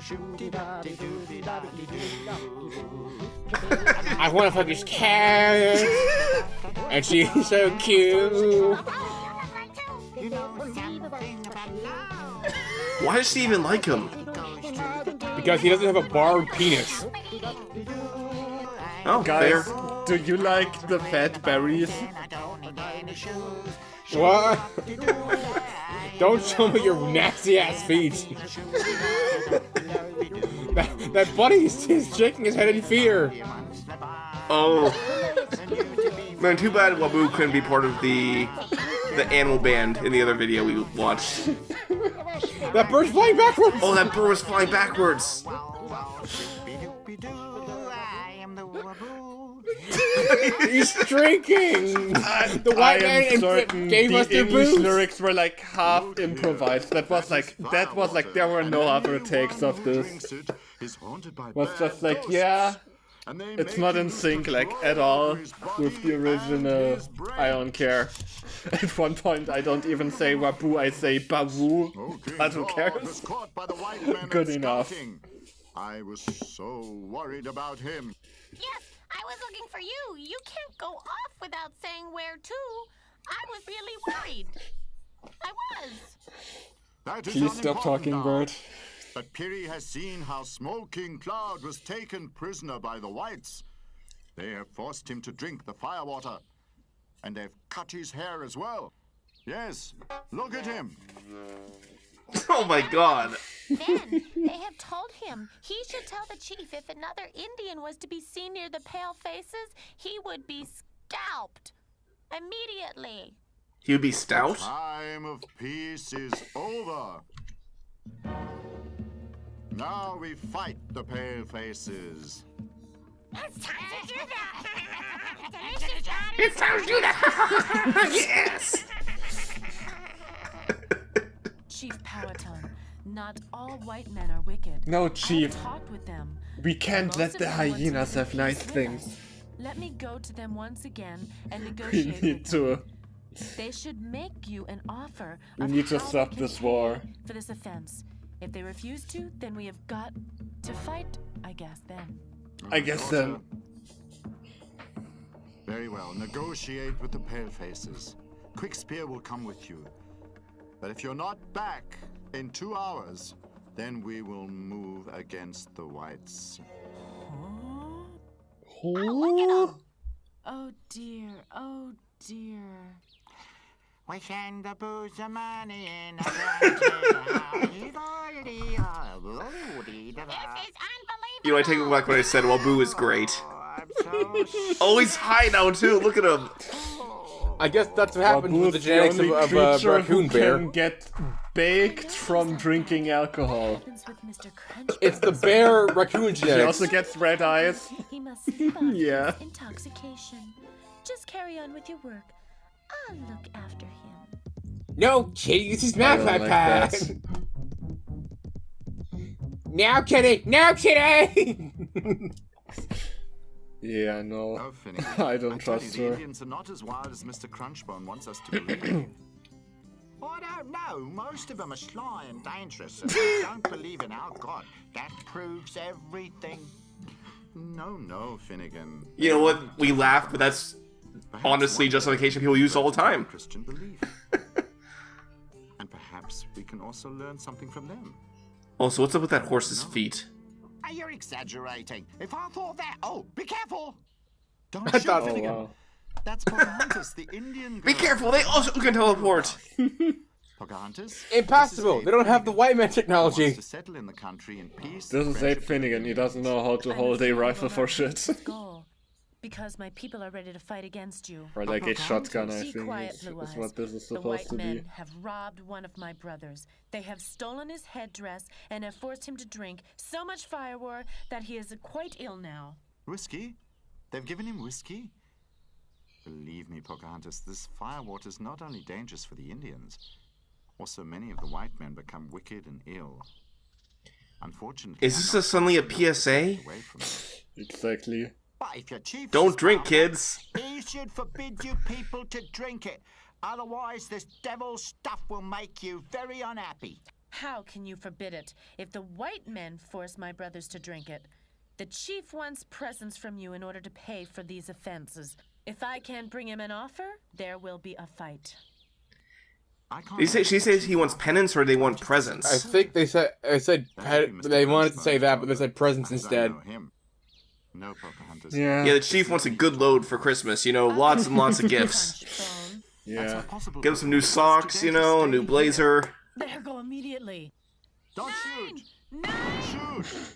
Shoop-de-dop-de-doo-wee-da-dee-doo. I want to fuck this cat, and she's so cute. You know something about love. why does she even like him? Because he doesn't have a barbed penis. Oh, Guys, fair. do you like the fat berries? I don't need any shoes. What? Don't show me your nasty ass feet. that buddy is shaking his head in fear. Oh. Man, too bad Wabu couldn't be part of the animal band in the other video we watched. That bird's flying backwards. Oh, that bird was flying backwards. I am the Waboo. He's drinking. The I white am man certain gave the us their English booze. lyrics were like half improvised. That was like there were no other takes of this. Was just like, yeah, it's not in sync like at all with the original. I don't care. At one point I don't even say Wabu, I say Babu. I don't care. Good enough. I was so worried about him. Yes, I was looking for you. You can't go off without saying where to. I was really worried. I was. That is Please stop unimportant talking, now. bird. But Piri has seen how Smoking Cloud was taken prisoner by the whites. They have forced him to drink the firewater. And they've cut his hair as well. Yes, look at him. Oh my god. Then they have told him he should tell the chief if another Indian was to be seen near the pale faces, he would be scalped immediately. He would be stout? Time of peace is over. Now we fight the pale faces. It's time to do that. Delicious daughter. It's time to do that. Yes. Chief Powhatan, not all white men are wicked. No, I've Chief. talked with them. We can't Most let of the them want to hyenas live have in nice peace with things. us. Let me go to them once again and We negotiate need with them. to. They should make you an offer We of need to how they stop can this pay war. for this offense. If they refuse to, then we have got to fight, I guess, then. I guess then. Very well, negotiate with the pale faces. Quick Spear will come with you. But if you're not back in 2 hours, then we will move against the whites. Oh dear, oh dear. We send the booze and money in a blanket. This is unbelievable. You know, I take it back when I said Wabu is great. I'm so Oh, he's high now too. Look at him. I guess that's what happens with the Wabu's genetics only of creature raccoon who bear. can get baked from drinking alcohol. Happens with Mr. Crunch. It's the bear raccoon He genetics. also gets red eyes. He must sleep on Yeah. his intoxication. Just carry on with your work. I'll look after him. No, Kitty, this is I my don't like pad. that. Now, Kitty! Now, Kitty! Yeah, no. Oh, Finnegan. I don't tell trust you, the her. Indians are not as wild as Mr. Crunchbone wants us to believe. I don't know. Most of them are sly and dangerous, and they don't believe in our God. That proves everything. No, Finnegan. You know what? We laugh, but that's honestly justification people use all the time. Christian belief. And perhaps perhaps we can also learn something from them. Also, what's up with that horse's feet? You're exaggerating. If I thought that... Oh, be careful! Don't I shoot, thought- Finnegan. wow. That's Pocahontas, the Indian girl. Be careful, they also can teleport! Pocahontas? Impossible. This is They don't have the Abe white man Finnegan, who technology. wants to settle in the country in peace. This is Abe friendship, Finnegan. He doesn't know how to I'm hold a afraid rifle we'll for not shit. reach this goal, because my people are ready to fight against you. Or like a shotgun, I Be think, quiet, is Blue what Eyes. this is The supposed white to men be. have robbed one of my brothers. They have stolen his headdress and have forced him to drink so much firewar that he is quite ill now. Whiskey? They've given him whiskey? Believe me, Pocahontas, this firewater is not only dangerous for the Indians, also many of the white men become wicked and ill. Unfortunately, Is this suddenly a PSA? away from it. Exactly. But if your chief Don't is drink, power, kids! he should forbid you people to drink it. Otherwise, this devil's stuff will make you very unhappy. How can you forbid it if the white men force my brothers to drink it? The chief wants presents from you in order to pay for these offenses. If I can't bring him an offer, there will be a fight. She says he wants penance or they want I presents? think they said they wanted to say that, but they said presents As I instead. know him. No, Pocahontas. Yeah. Yeah, the chief wants a good load for Christmas, you know, lots and lots of gifts. Punch bone. That's Yeah. not possible. Give him some new socks, you know, a new blazer. There, go immediately. Don't shoot! Nine! Shoot!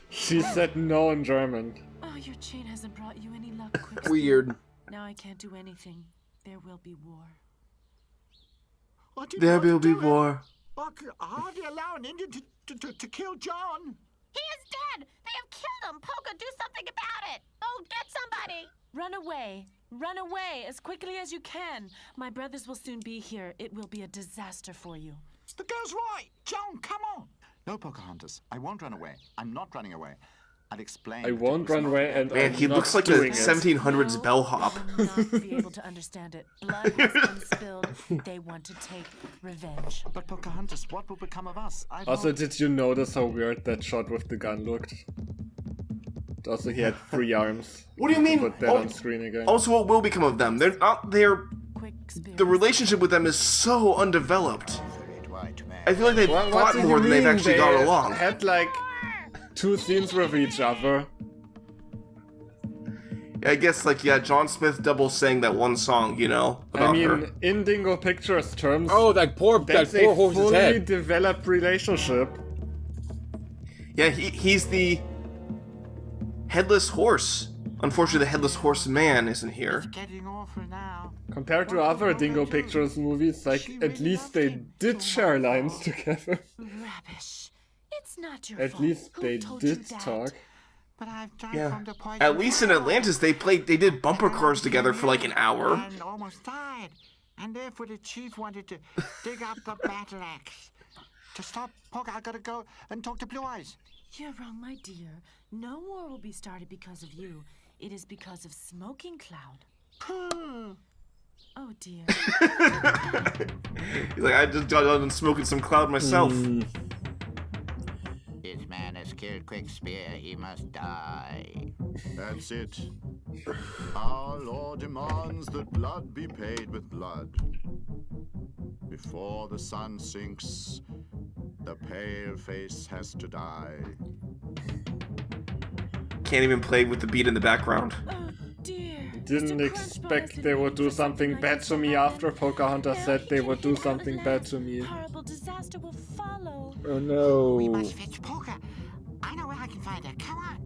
She said no in German. Oh, your chain hasn't brought you any luck, Quick. Weird. Now I can't do anything. There will be war. I didn't There want to will be do it. war. I could hardly allow an Indian to kill John. He is dead! They have killed him! Poca, do something about it! Oh, get somebody! Run away! Run away as quickly as you can. My brothers will soon be here. It will be a disaster for you. The girl's right. John, come on. No, Pocahontas. I won't run away. I'm not running away. I'll explain. I that it won't was run not away a and Man, I'm he not looks like a doing it. 1700s No, bellhop. you will not be able to understand it. Blood has been spilled. They want to take revenge. But Pocahontas, what will become of us? I Also, don't... did you notice how weird that shot with the gun looked? Also, he had 3 arms. What do you mean? Put that on screen again. Also, what will become of them? They're not. Quick The relationship with them is so undeveloped. I feel like they've What fought do you more than they've mean? actually They got along. had like 2 scenes with each other. I guess, like, yeah, John Smith double sang that one song, you know, I about mean, her. in Dingo Pictures terms, Oh, that poor that's a horse's fully head. developed relationship. Yeah, he's the headless horse. Unfortunately, the headless horseman isn't here. Getting awful now. Compared to other Dingo Pictures movies, like, at least they did share lines together. Rubbish. It's not your At fault. least Who they told you did that? talk. But I've drank Yeah. from the poison At least in well. Atlantis, they did bumper cars together for like an hour. And almost died. And therefore the chief wanted to dig up the battle axe. To stop Poca, I gotta go and talk to Blue Eyes. You're wrong, my dear. No war will be started because of you. It is because of Smoking Cloud. Oh dear. He's like, I just got done smoking some cloud myself. This man has killed Quick Spear. He must die. That's it. Our law demands that blood be paid with blood. Before the sun sinks, the pale face has to die. Can't even play with the beat in the background. Oh dear. Didn't Mr. Crunchball expect has they been would do waiting for something like bad this to for me months. after Pocahontas Now said he they can would do head out something and bad to me. Horrible disaster will follow. Oh no. We must fetch Poca. I know where I can find her. Come on.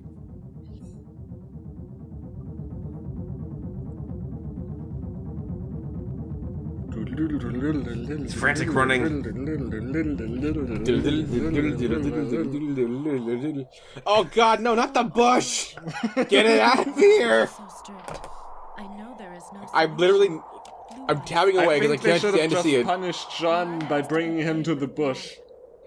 It's frantic running. Oh god, no, not the bush! Get it out of here! So strict. I know there is no I'm literally, I'm tapping away I because I think they can't should have stand to just see it. punished John by bringing him to the bush.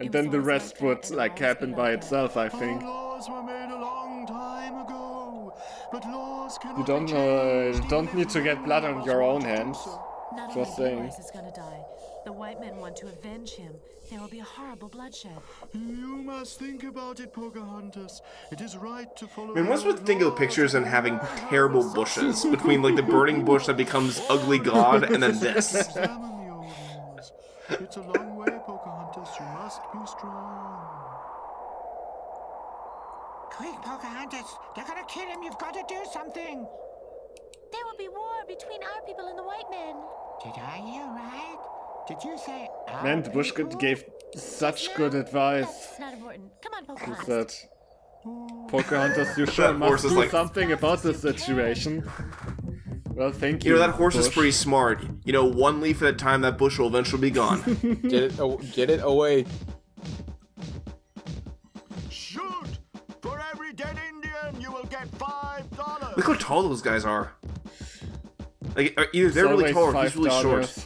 And then the rest would, like, happen by itself, I think. Laws were made a long time ago, but laws cannot You be don't need to get blood on your own hands. Not Just only saying. Blue Eyes is gonna die. The white men want to avenge him. There will be a horrible bloodshed. You must think about it, Pocahontas. It is right to follow. I mean, what's with Dingo Pictures and having terrible bushes between like the burning bush that becomes ugly god and then this? Examine the old rules. It's a long way, Pocahontas. You must be strong. Quick, Pocahontas. They're gonna kill him. You've got to do something. There will be war between our people and the white men. Did I hear right? Did you say our Man, the bush people? gave such good advice. That's not important. Come on, He Pocahontas. said, Pocahontas, you sure That horse must is do like- something about this situation. Well, thank you. You know, that horse is bush. pretty smart. You know, one leaf at a time, that bush will eventually be gone. Get it away. Shoot! For every dead Indian, you will get $5. Look how tall those guys are. Like, either they're It's really tall or always he's really short. $5.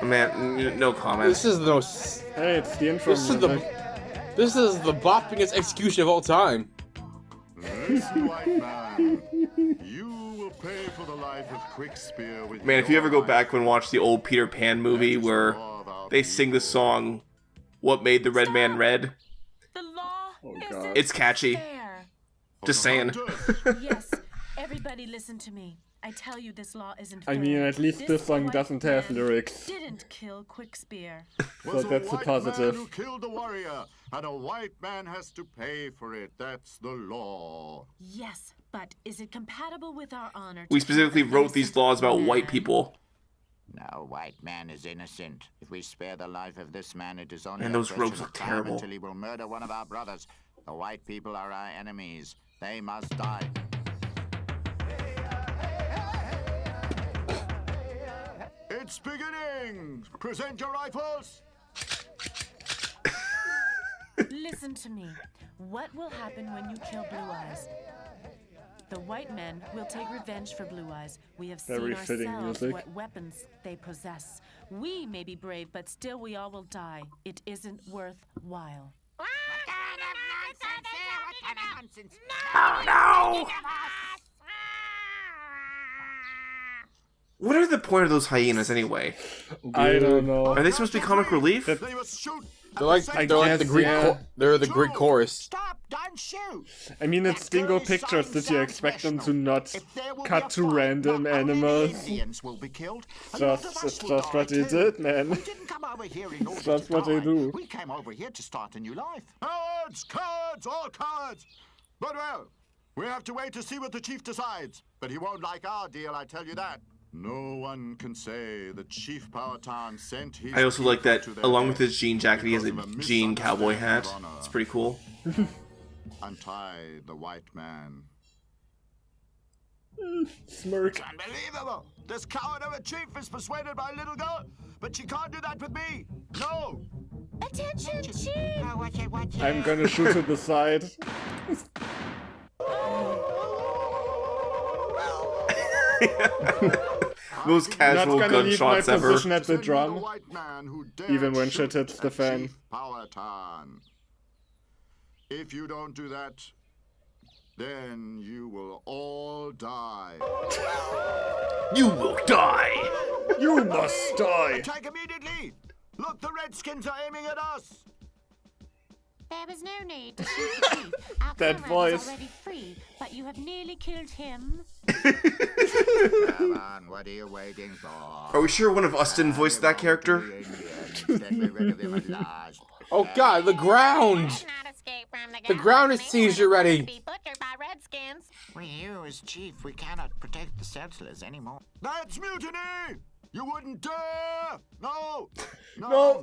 Man, no comment. This is the most. Hey, it's the intro This is the. music. This is the boppingest execution of all time. Listen, white man. You will pay for the life of Quickspear with Man, if you your ever go life. back and watch the old Peter Pan movie where they sing the song "What Made the Red Man Red," The law God. isn't it's catchy. fair. Just saying. Yes, everybody listen to me. I tell you this law isn't fair. I mean, at least this song white doesn't have man lyrics. Didn't kill Quickspear. So Was that's a white positive. man who killed the warrior, and a white man has to pay for it. That's the law. Yes, but is it compatible with our honor? We to specifically kill an wrote these innocent laws about white man? people. No white man is innocent. If we spare the life of this man, it is only And a those question robes of look time terrible. until he will murder one of our brothers. The white people are our enemies. They must die. It's beginning. Present your rifles. Listen to me. What will happen when you kill Blue Eyes? The white men will take revenge for Blue Eyes. We have Very seen fitting ourselves music. what weapons they possess. We may be brave, but still we all will die. It isn't worthwhile. What kind of nonsense here? What kind of nonsense? Oh no! What are the point of those hyenas anyway? I don't know. Are they supposed to be comic relief? They must shoot. They're like I they're like guess, the Greek. yeah. They're the Greek chorus. Stop! Don't shoot! I mean, it's Dingo Pictures. Did you expect them to not cut to random animals? Indians will be killed. It's just what they did, man. We didn't come over here in order That's to what they die. do. We came over here to start a new life. Cowards! Cowards! All cowards! But well, we have to wait to see what the chief decides. But he won't like our deal, I tell you that. No one can say that Chief Powhatan sent his I also like that, people to their along with death his jean jacket, he has a because of jean cowboy hat. misunderstanding of honor. It's pretty cool. Untie the white man. Smirk. Unbelievable! This coward of a chief is persuaded by a little girl, but she can't do that with me. No! Attention, Chief! Oh, watch it, watch it. I'm gonna shoot to the side. Most Not casual gonna leave my gunshots ever. position at the Send me drum. white man who dared Even when shoot shit hits the at fan. Chief Powhatan. If you don't do that, then you will all die. You will die! You must die! Attack immediately! Look, the Redskins are aiming at us! There was no need to shoot the chief. Our That comrade is voice. already free, but you have nearly killed him. Come on, what are you waiting for? Are we sure one of us didn't voice that character? Oh God, the ground! Not escape from The ground is seizure ready. Be butchered by redskins. We, you as chief, we cannot protect the settlers anymore. That's mutiny! You wouldn't dare! No! No. No,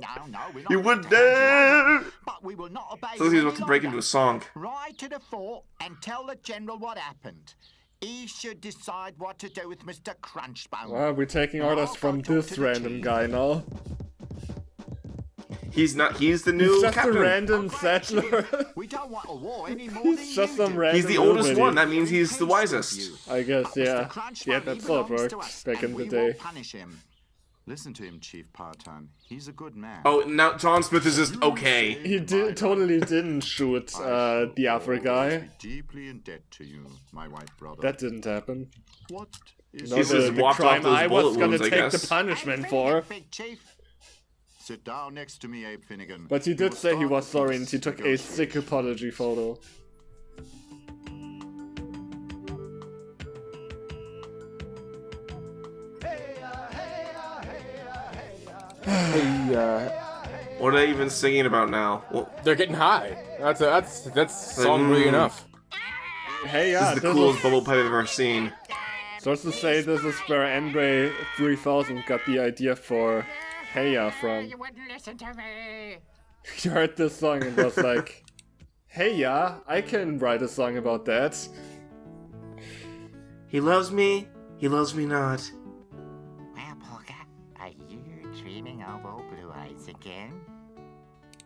we're not You going wouldn't to hurt you, dare! but we will not obey So he's you about any to break longer. into a song. Ride to the fort and tell the general what happened. He should decide what to do with Mr. Crunchbone. Well, we're taking Now orders I'll from go talk this to the random chief. guy now. He's not, he's the new He's just captain. a random Great, settler. Chief. We don't want a war any more than He's just you some do. random He's the oldest nobody. one, that means he's the Peace with wisest. you. I guess, But Mr. yeah. Crunchbone, Yeah, he that's how it belongs to worked us, back and in the we day. will punish him. Listen to him, Chief Powhatan. He's a good man. Oh, now John Smith is just okay. He totally didn't shoot the other guy. Deeply in debt to you, my white brother. That didn't happen. What is No, He's the, just the walked off crime those I was bullet gonna wounds, I take the guess. punishment I'm for. big chief. Sit down next to me, Abe Finnegan. But he We did will say he start was the sorry and peace he took a negotiations. sick apology photo. What are they even singing about now? Well, They're getting high. That's song-worthy enough. Hey, this yeah, is the coolest bubble pipe I've ever seen. Just to say, this is where Andre 3000 got the idea for Hey Ya from. You wouldn't listen to me. He heard this song and was like, hey ya, I can write a song about that. He loves me not. Well, Polka, are you dreaming of old Blue Eyes again?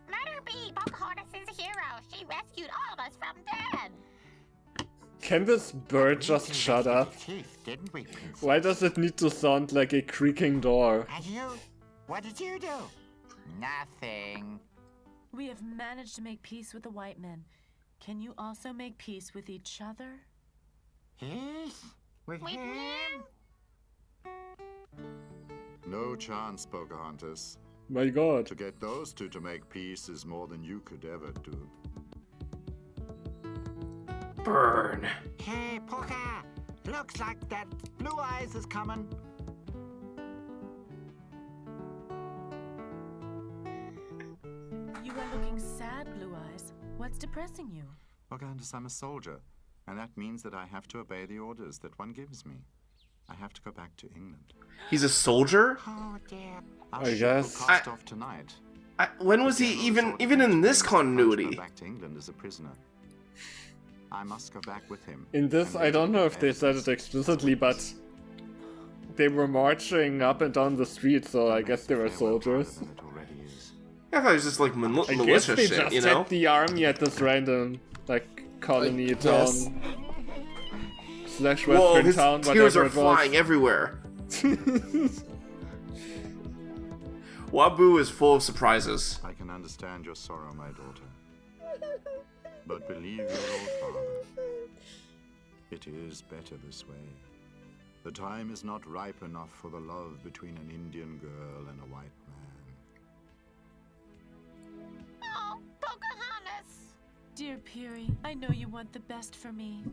Let her be. Pocahontas is a hero. She rescued all of us from death. Can this bird just shut up? Chief, didn't we, Princess? Why does it need to sound like a creaking door? And you? What did you do? Nothing. We have managed to make peace with the white men. Can you also make peace with each other? Peace? With With him? No chance, Pocahontas. My god. To get those two to make peace is more than you could ever do. Burn. Hey, Polka! Looks like that Blue Eyes is coming. You are looking sad, Blue Eyes. What's depressing you? Pocahontas, I'm a soldier, and that means that I have to obey the orders that one gives me. I have to go back to England. He's a soldier? Oh, dear. Our I ship guess. will cast off tonight. When was he even in this Go continuity? back to England as a prisoner. I must go back with him. In this, and I don't know if they make said it explicitly, but they were marching up and down the street, so I guess they were farewell harder soldiers. than it already is. I thought it was just like I guess militia they shit, just you know? had the army at this random, colony town. Yes. Slash Whoa, western his town, tears whatever are it was. flying everywhere. Wabu is full of surprises. I can understand your sorrow, my daughter. But believe your old father. It is better this way. The time is not ripe enough for the love between an Indian girl and a white man. Oh, Pocahontas. Dear Peary, I know you want the best for me.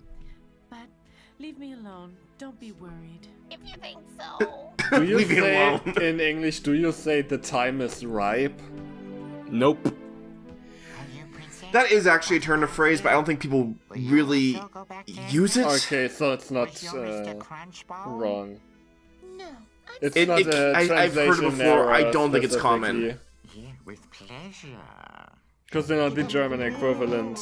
But leave me alone. Don't be worried. If you think so. Do you Leave me say, alone. in English, do you say the time is ripe? Nope. Are you, Princess? That is actually a turn of phrase, but I don't think people Will you really also go back to use it. England? Okay, so it's not With your Mr. Crunchball? wrong. No. It's It- not it- a I've heard it translation before, I error don't think it's common. specifically. Yeah, with pleasure. Because the German equivalent,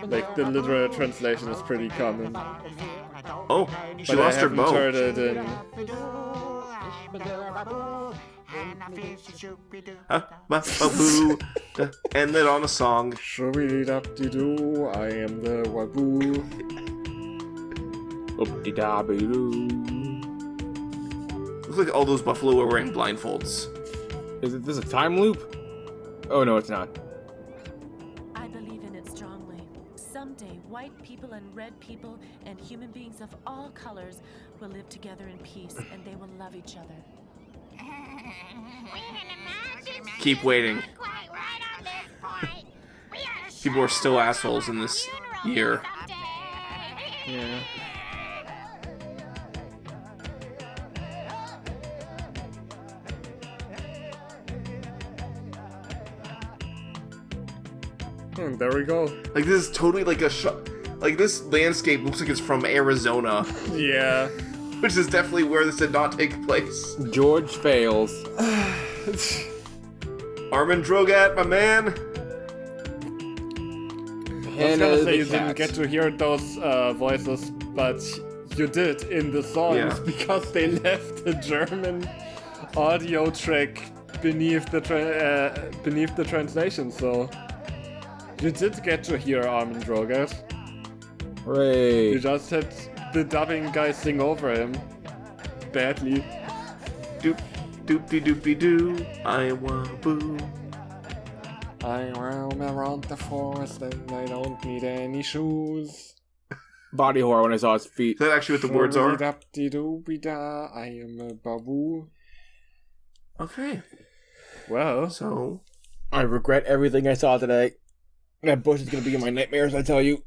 the literal translation is pretty common. Oh, she But I lost her haven't bow. heard it in... Huh? Ba-ba-boo. End it on a song. Shoo-be-dee-dap-dee-doo, I am the Waboo. Oop-de-da-be-doo. Looks like all those buffalo were wearing blindfolds. Is this a time loop? Oh no, it's not. I believe in it strongly. Someday, white people and red people and human beings of all colors will live together in peace and they will love each other. We can imagine. Keep waiting. Quite right on this point. We are People are still assholes in this year. someday. Yeah. There we go. Like, this is totally like a shot. Like, this landscape looks like it's from Arizona, Yeah. which is definitely where this did not take place. George fails. Armin Drogat, my man. I was gonna say you didn't get to hear those voices, but you did in the songs Yeah. because they left the German audio track beneath the translation. So you did get to hear Armin Drogat. Hooray. You just had the dubbing guy sing over him badly. Doop, doopy doopy doo. I am Wabu. I roam around the forest and I don't need any shoes. Body horror when I saw his feet. Is that actually what the words are? Shoo-be-dap-dee-doo-be-da, I am a babu. Okay. Well, So, I regret everything I saw today. That bush is gonna be in my nightmares, I tell you.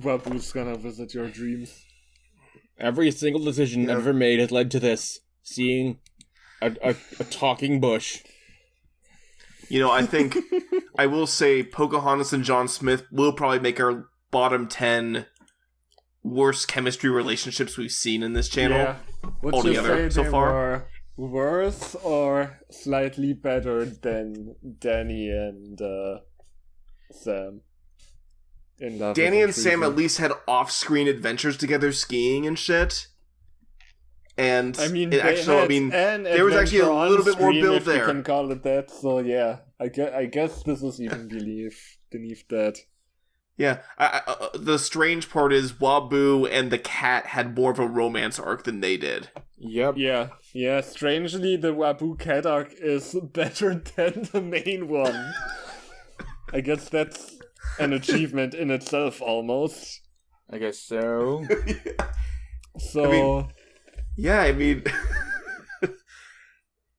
Wabu's gonna visit your dreams. Every single decision I've ever made has led to this. Seeing a talking bush. you know, I think I will say Pocahontas and John Smith will probably make our bottom 10 worst chemistry relationships we've seen in this channel. Yeah. Would you Altogether, say so they far. were worse or slightly better than Danny and Sam? In Love Danny with and Sam Treason? at least had off-screen adventures together skiing and shit. And I mean, it actually, I mean, there was actually a little bit more build if you there. can call it that. So yeah, I guess this is even beneath that. Yeah, the strange part is Wabu and the cat had more of a romance arc than they did. Yep. Yeah. Strangely, the Wabu cat arc is better than the main one. I guess that's an achievement in itself, almost. I guess so. So. I mean,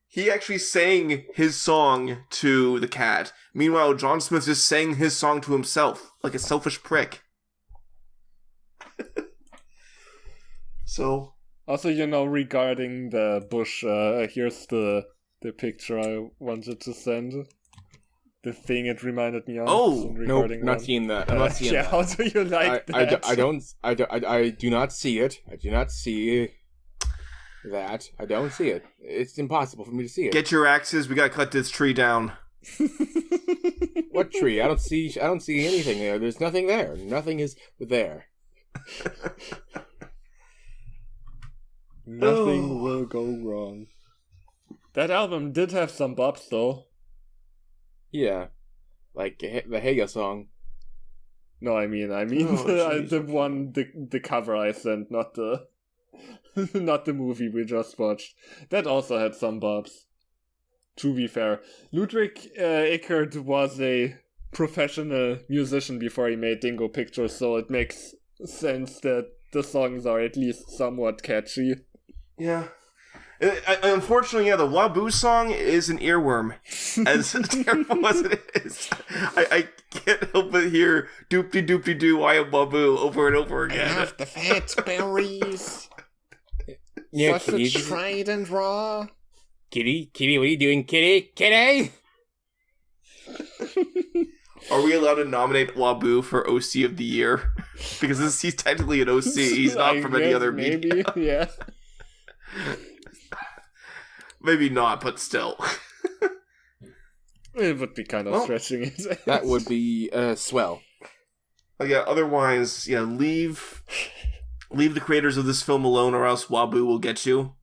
he actually sang his song to the cat. Meanwhile, John Smith just sang his song to himself, like a selfish prick. So... Also, regarding the bush, here's the picture I wanted to send. The thing it reminded me of. Oh, nope, not seeing that. I'm not seeing yeah, that. how do you like that? I do not see it. I do not see that. I don't see it. It's impossible for me to see it. Get your axes, we gotta cut this tree down. What tree? I don't see anything there. There's nothing there. Nothing is there. Nothing will go wrong. That album did have some bops, though. Yeah. Like the Haga song. No, I mean the one, the cover I sent, not the not the movie we just watched. That also had some bops. To be fair, Ludwig Ickert was a professional musician before he made Dingo Pictures, so it makes sense that the songs are at least somewhat catchy. Yeah. Unfortunately, the Wabu song is an earworm. As terrible as it is. I can't help but hear doop-de-doop-de-doo, I am Wabu over and over I again. have the fat berries. Yeah, Sausage fried and raw. Kitty, what are you doing, Kitty? Are we allowed to nominate Wabu for OC of the Year? Because he's technically an OC. He's not from any other media. Maybe, yeah. Maybe not, but still. It would be kind of stretching it. That would be swell. Yeah, otherwise, leave the creators of this film alone, or else Wabu will get you.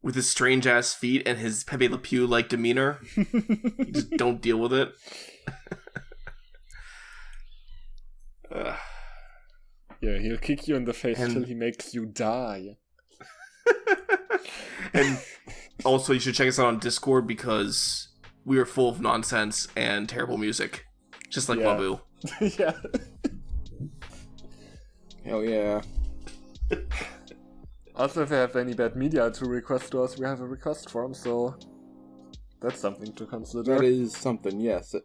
With his strange ass feet and his Pepe Le Pew like demeanor. You just don't deal with it. Yeah, he'll kick you in the face till he makes you die. And also, you should check us out on Discord because we are full of nonsense and terrible music. Just like Wabu. Yeah. Hell yeah. Also, if you have any bad media to request to us, we have a request form, so that's something to consider. That is something, yes.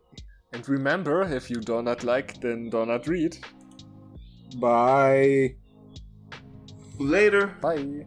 And remember, if you do not like, then do not read. Bye. Later. Bye.